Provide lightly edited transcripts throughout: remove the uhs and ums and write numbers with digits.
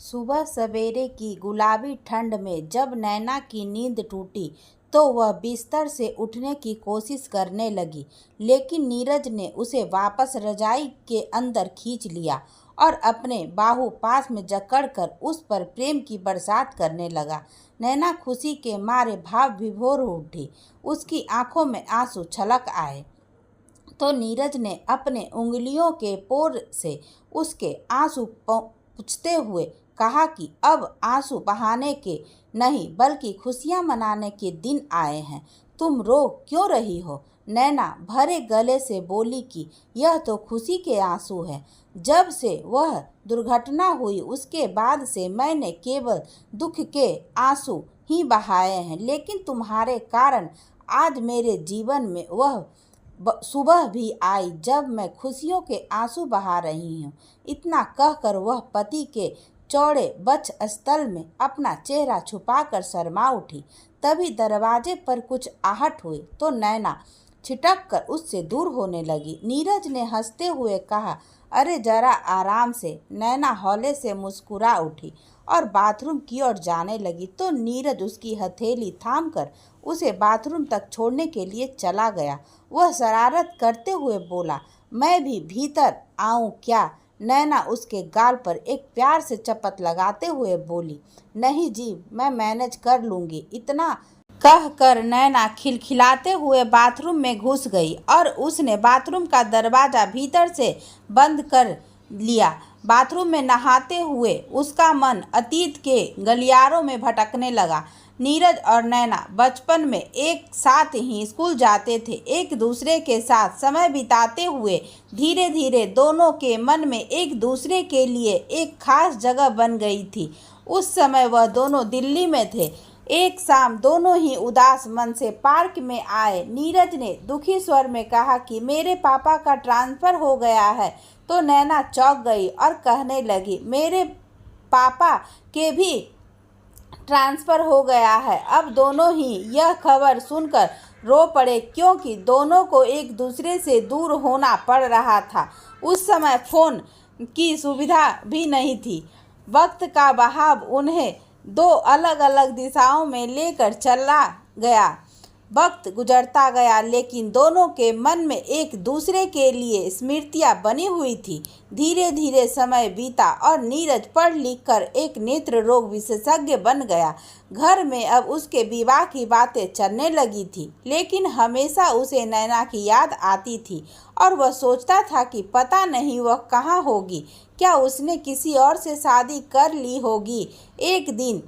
सुबह सवेरे की गुलाबी ठंड में जब नैना की नींद टूटी तो वह बिस्तर से उठने की कोशिश करने लगी, लेकिन नीरज ने उसे वापस रजाई के अंदर खींच लिया और अपने बाहु पास में जकड़कर उस पर प्रेम की बरसात करने लगा। नैना खुशी के मारे भाव विभोर उठी, उसकी आंखों में आंसू छलक आए तो नीरज ने अपने उंगलियों के पोर से उसके आंसू पोंछते हुए कहा कि अब आंसू बहाने के नहीं बल्कि खुशियां मनाने के दिन आए हैं। तुम रो क्यों रही हो? नैना भरे गले से बोली कि यह तो खुशी के आंसू हैं। जब से वह दुर्घटना हुई उसके बाद से मैंने केवल दुख के आंसू ही बहाए हैं, लेकिन तुम्हारे कारण आज मेरे जीवन में वह सुबह भी आई जब मैं खुशियों के आंसू बहा रही हूँ। इतना कहकर वह पति के चौड़े वक्ष स्थल में अपना चेहरा छुपाकर शर्मा उठी। तभी दरवाजे पर कुछ आहट हुई तो नैना छिटक कर उससे दूर होने लगी। नीरज ने हंसते हुए कहा, अरे जरा आराम से। नैना हौले से मुस्कुरा उठी और बाथरूम की ओर जाने लगी तो नीरज उसकी हथेली थामकर उसे बाथरूम तक छोड़ने के लिए चला गया। वह शरारत करते हुए बोला, मैं भी भीतर आऊं क्या? नैना उसके गाल पर एक प्यार से चपत लगाते हुए बोली, नहीं जी, मैं मैनेज कर लूंगी। इतना कहकर नैना खिलखिलाते हुए बाथरूम में घुस गई और उसने बाथरूम का दरवाज़ा भीतर से बंद कर लिया। बाथरूम में नहाते हुए उसका मन अतीत के गलियारों में भटकने लगा। नीरज और नैना बचपन में एक साथ ही स्कूल जाते थे। एक दूसरे के साथ समय बिताते हुए धीरे धीरे दोनों के मन में एक दूसरे के लिए एक खास जगह बन गई थी। उस समय वह दोनों दिल्ली में थे। एक शाम दोनों ही उदास मन से पार्क में आए। नीरज ने दुखी स्वर में कहा कि मेरे पापा का ट्रांसफ़र हो गया है तो नैना चौंक गई और कहने लगी, मेरे पापा के भी ट्रांसफ़र हो गया है। अब दोनों ही यह खबर सुनकर रो पड़े क्योंकि दोनों को एक दूसरे से दूर होना पड़ रहा था। उस समय फ़ोन की सुविधा भी नहीं थी। वक्त का बहाव उन्हें दो अलग अलग दिशाओं में लेकर चला गया। वक्त गुजरता गया लेकिन दोनों के मन में एक दूसरे के लिए स्मृतियाँ बनी हुई थी। धीरे धीरे समय बीता और नीरज पढ़ लिख कर एक नेत्र रोग विशेषज्ञ बन गया। घर में अब उसके विवाह की बातें चलने लगी थी, लेकिन हमेशा उसे नैना की याद आती थी और वह सोचता था कि पता नहीं वह कहाँ होगी। क्या उसने किसी और से शादी कर ली होगी? एक दिन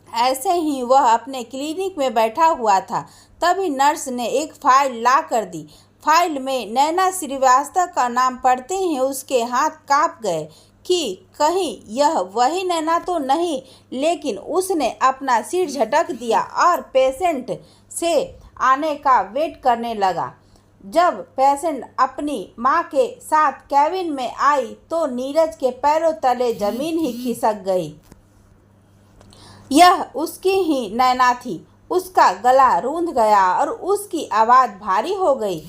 ऐसे ही वह अपने क्लिनिक में बैठा हुआ था, तभी नर्स ने एक फाइल ला कर दी। फाइल में नैना श्रीवास्तव का नाम पढ़ते ही उसके हाथ कांप गए कि कहीं यह वही नैना तो नहीं, लेकिन उसने अपना सिर झटक दिया और पेशेंट से आने का वेट करने लगा। जब पेशेंट अपनी माँ के साथ कैबिन में आई तो नीरज के पैरों तले जमीन ही खिसक गई। यह उसकी ही नैना थी। उसका गला रूंध गया और उसकी आवाज़ भारी हो गई।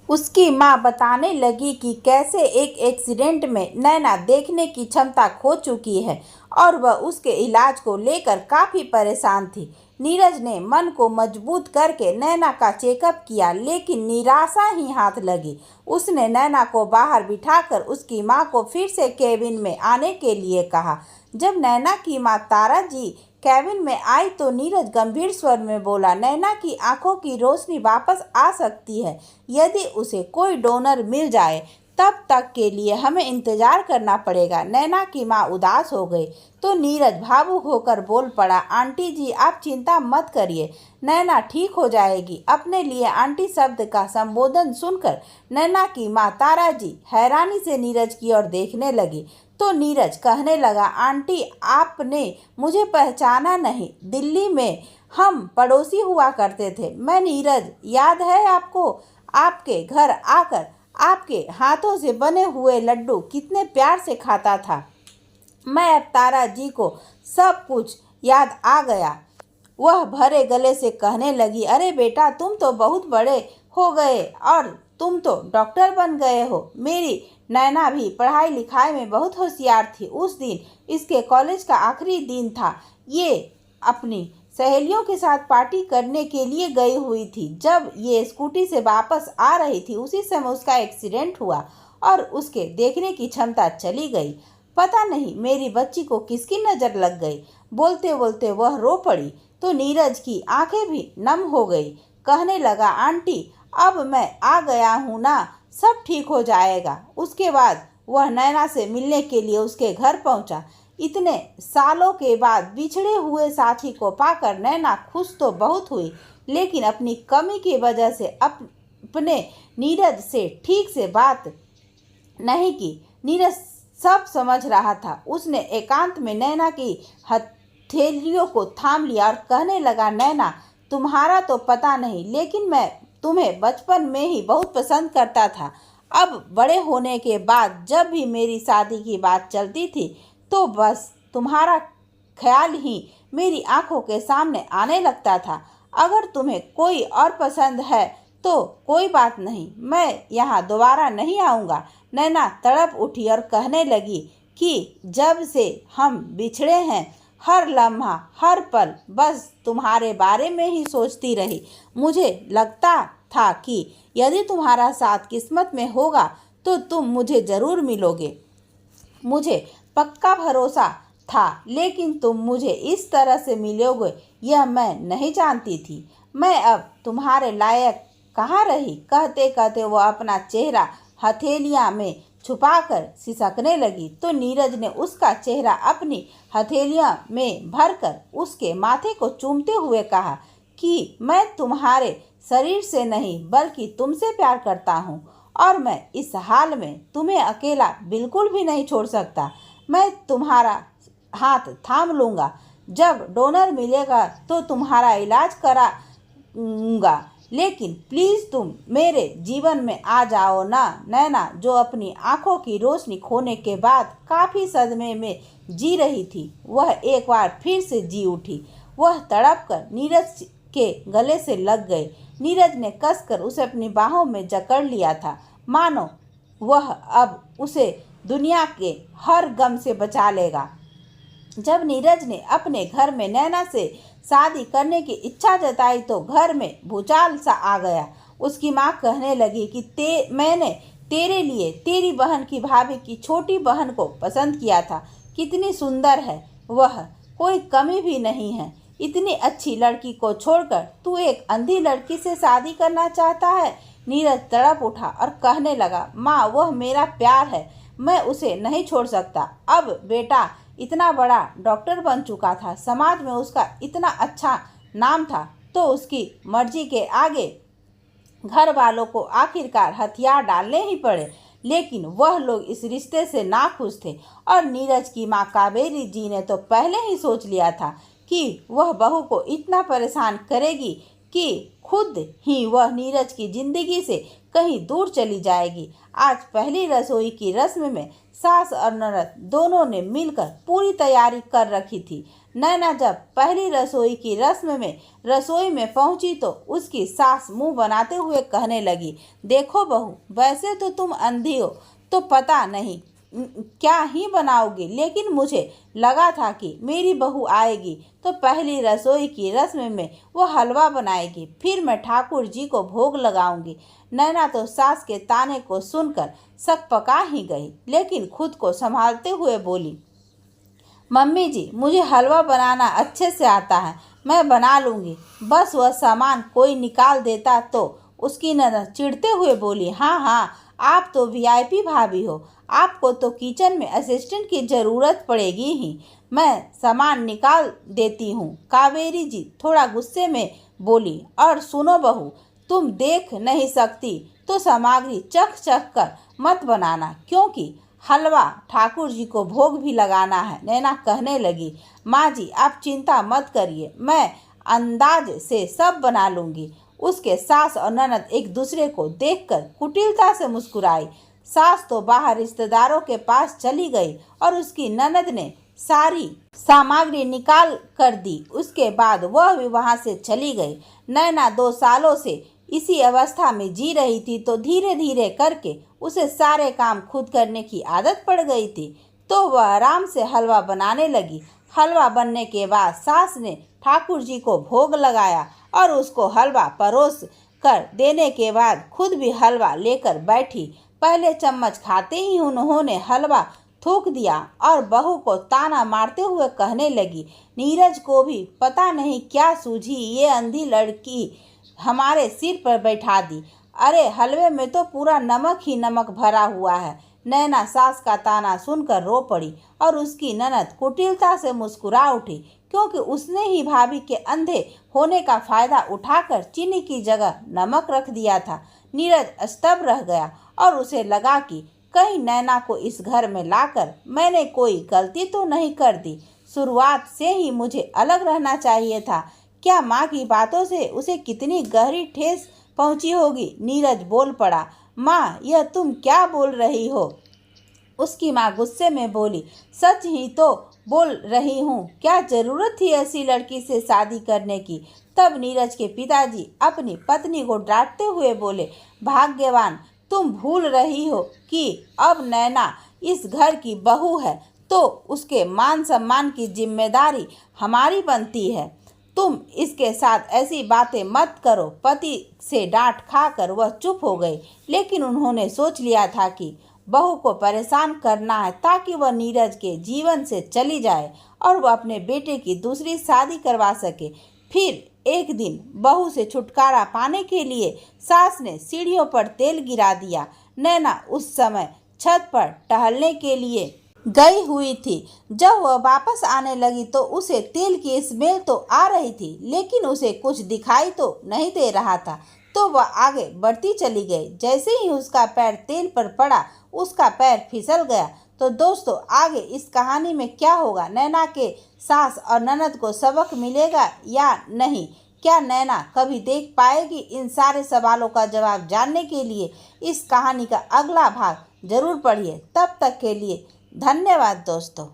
उसकी माँ बताने लगी कि कैसे एक एक्सीडेंट में नैना देखने की क्षमता खो चुकी है और वह उसके इलाज को लेकर काफ़ी परेशान थी। नीरज ने मन को मजबूत करके नैना का चेकअप किया, लेकिन निराशा ही हाथ लगी। उसने नैना को बाहर बिठाकर उसकी माँ को फिर से केबिन में आने के लिए कहा। जब नैना की माँ तारा जी केबिन में आई तो नीरज गंभीर स्वर में बोला, नैना की आंखों की रोशनी वापस आ सकती है यदि उसे कोई डोनर मिल जाए। तब तक के लिए हमें इंतजार करना पड़ेगा। नैना की माँ उदास हो गई तो नीरज भावुक होकर बोल पड़ा, आंटी जी आप चिंता मत करिए, नैना ठीक हो जाएगी। अपने लिए आंटी शब्द का संबोधन सुनकर नैना की माँ तारा जी हैरानी से नीरज की ओर देखने लगी तो नीरज कहने लगा, आंटी आपने मुझे पहचाना नहीं, दिल्ली में हम पड़ोसी हुआ करते थे। मैं नीरज, याद है आपको? आपके घर आकर आपके हाथों से बने हुए लड्डू कितने प्यार से खाता था। मैं अब तारा जी को सब कुछ याद आ गया। वह भरे गले से कहने लगी, अरे बेटा तुम तो बहुत बड़े हो गए और तुम तो डॉक्टर बन गए हो। मेरी नैना भी पढ़ाई लिखाई में बहुत होशियार थी। उस दिन इसके कॉलेज का आखिरी दिन था। ये अपनी सहेलियों के साथ पार्टी करने के लिए गई हुई थी। जब ये स्कूटी से वापस आ रही थी उसी समय उसका एक्सीडेंट हुआ और उसके देखने की क्षमता चली गई। पता नहीं मेरी बच्ची को किसकी नज़र लग गई। बोलते बोलते वह रो पड़ी तो नीरज की आंखें भी नम हो गई। कहने लगा, आंटी अब मैं आ गया हूँ ना, सब ठीक हो जाएगा। उसके बाद वह नैना से मिलने के लिए उसके घर पहुंचा। इतने सालों के बाद बिछड़े हुए साथी को पाकर नैना खुश तो बहुत हुई, लेकिन अपनी कमी की वजह से अपने नीरज से ठीक से बात नहीं की। नीरज सब समझ रहा था। उसने एकांत में नैना की हथेलियों को थाम लिया और कहने लगा, नैना तुम्हारा तो पता नहीं, लेकिन मैं तुम्हें बचपन में ही बहुत पसंद करता था। अब बड़े होने के बाद जब भी मेरी शादी की बात चलती थी तो बस तुम्हारा ख्याल ही मेरी आंखों के सामने आने लगता था। अगर तुम्हें कोई और पसंद है तो कोई बात नहीं, मैं यहाँ दोबारा नहीं आऊँगा। नैना तड़प उठी और कहने लगी कि जब से हम बिछड़े हैं हर लम्हा हर पल बस तुम्हारे बारे में ही सोचती रही। मुझे लगता था कि यदि तुम्हारा साथ किस्मत में होगा तो तुम मुझे ज़रूर मिलोगे। मुझे पक्का भरोसा था, लेकिन तुम मुझे इस तरह से मिलोगे यह मैं नहीं जानती थी। मैं अब तुम्हारे लायक कहाँ रही। कहते कहते वह अपना चेहरा हथेलियाँ में छुपाकर सिसकने लगी तो नीरज ने उसका चेहरा अपनी हथेलियाँ में भरकर उसके माथे को चूमते हुए कहा कि मैं तुम्हारे शरीर से नहीं बल्कि तुमसे प्यार करता हूँ और मैं इस हाल में तुम्हें अकेला बिल्कुल भी नहीं छोड़ सकता। मैं तुम्हारा हाथ थाम लूँगा। जब डोनर मिलेगा तो तुम्हारा इलाज कराऊंगा, लेकिन प्लीज़ तुम मेरे जीवन में आ जाओ ना। नैना जो अपनी आंखों की रोशनी खोने के बाद काफ़ी सदमे में जी रही थी, वह एक बार फिर से जी उठी। वह तड़प कर नीरज के गले से लग गई। नीरज ने कसकर उसे अपनी बाहों में जकड़ लिया था, मानो वह अब उसे दुनिया के हर गम से बचा लेगा। जब नीरज ने अपने घर में नैना से शादी करने की इच्छा जताई तो घर में भूचाल सा आ गया। उसकी माँ कहने लगी कि मैंने तेरे लिए तेरी बहन की भाभी की छोटी बहन को पसंद किया था। कितनी सुंदर है वह, कोई कमी भी नहीं है। इतनी अच्छी लड़की को छोड़कर तू एक अंधी लड़की से शादी करना चाहता है। नीरज तड़प उठा और कहने लगा, माँ वह मेरा प्यार है, मैं उसे नहीं छोड़ सकता। अब बेटा इतना बड़ा डॉक्टर बन चुका था, समाज में उसका इतना अच्छा नाम था, तो उसकी मर्जी के आगे घर वालों को आखिरकार हथियार डालने ही पड़े। लेकिन वह लोग इस रिश्ते से नाखुश थे और नीरज की माँ कावेरी जी ने तो पहले ही सोच लिया था कि वह बहू को इतना परेशान करेगी कि खुद ही वह नीरज की जिंदगी से कहीं दूर चली जाएगी। आज पहली रसोई की रस्म में सास और ननद दोनों ने मिलकर पूरी तैयारी कर रखी थी। नैना जब पहली रसोई की रस्म में रसोई में पहुंची तो उसकी सास मुंह बनाते हुए कहने लगी, देखो बहू, वैसे तो तुम अंधी हो तो पता नहीं क्या ही बनाओगी, लेकिन मुझे लगा था कि मेरी बहू आएगी तो पहली रसोई की रस्म में वो हलवा बनाएगी, फिर मैं ठाकुर जी को भोग लगाऊंगी। नैना तो सास के ताने को सुनकर सक पका ही गई, लेकिन खुद को संभालते हुए बोली, मम्मी जी मुझे हलवा बनाना अच्छे से आता है, मैं बना लूँगी, बस वह सामान कोई निकाल देता तो। उसकी ननद चिढ़ते हुए बोली, हाँ हाँ, आप तो वीआईपी भाभी हो, आपको तो किचन में असिस्टेंट की ज़रूरत पड़ेगी ही, मैं सामान निकाल देती हूँ। कावेरी जी थोड़ा गुस्से में बोली, और सुनो बहू, तुम देख नहीं सकती तो सामग्री चख चख कर मत बनाना, क्योंकि हलवा ठाकुर जी को भोग भी लगाना है। नैना कहने लगी, माँ जी आप चिंता मत करिए, मैं अंदाज से सब बना लूँगी। उसके सास और ननद एक दूसरे को देखकर कुटिलता से मुस्कुराई। सास तो बाहर रिश्तेदारों के पास चली गई और उसकी ननद ने सारी सामग्री निकाल कर दी। उसके बाद वह भी वहाँ से चली गई। नैना 2 सालों से इसी अवस्था में जी रही थी तो धीरे धीरे करके उसे सारे काम खुद करने की आदत पड़ गई थी। तो वह आराम से हलवा बनाने लगी। हलवा बनने के बाद सास ने ठाकुर जी को भोग लगाया और उसको हलवा परोस कर देने के बाद खुद भी हलवा लेकर बैठी। पहले चम्मच खाते ही उन्होंने हलवा थूक दिया और बहू को ताना मारते हुए कहने लगी, नीरज को भी पता नहीं क्या सूझी, ये अंधी लड़की हमारे सिर पर बैठा दी। अरे हलवे में तो पूरा नमक ही नमक भरा हुआ है। नैना सास का ताना सुनकर रो पड़ी और उसकी ननद कुटिलता से मुस्कुरा उठी, क्योंकि उसने ही भाभी के अंधे होने का फायदा उठाकर चीनी की जगह नमक रख दिया था। नीरज स्तब्ध रह गया और उसे लगा कि कहीं नैना को इस घर में लाकर मैंने कोई गलती तो नहीं कर दी। शुरुआत से ही मुझे अलग रहना चाहिए था। क्या माँ की बातों से उसे कितनी गहरी ठेस पहुंची होगी। नीरज बोल पड़ा, माँ यह तुम क्या बोल रही हो। उसकी माँ गुस्से में बोली, सच ही तो बोल रही हूँ, क्या जरूरत थी ऐसी लड़की से शादी करने की। तब नीरज के पिताजी अपनी पत्नी को डांटते हुए बोले, भाग्यवान, तुम भूल रही हो कि अब नैना इस घर की बहू है तो उसके मान सम्मान की जिम्मेदारी हमारी बनती है। तुम इसके साथ ऐसी बातें मत करो। पति से डांट खाकर वह चुप हो गई, लेकिन उन्होंने सोच लिया था कि बहू को परेशान करना है ताकि वह नीरज के जीवन से चली जाए और वह अपने बेटे की दूसरी शादी करवा सके। फिर एक दिन बहू से छुटकारा पाने के लिए सास ने सीढ़ियों पर तेल गिरा दिया। नैना उस समय छत पर टहलने के लिए गई हुई थी। जब वह वापस आने लगी तो उसे तेल की स्मेल तो आ रही थी, लेकिन उसे कुछ दिखाई तो नहीं दे रहा था। तो वह आगे बढ़ती चली गई। जैसे ही उसका पैर तेल पर पड़ा, उसका पैर फिसल गया। तो दोस्तों, आगे इस कहानी में क्या होगा? नैना के सास और ननद को सबक मिलेगा या नहीं? क्या नैना कभी देख पाएगी? इन सारे सवालों का जवाब जानने के लिए इस कहानी का अगला भाग जरूर पढ़िए। तब तक के लिए धन्यवाद दोस्तों।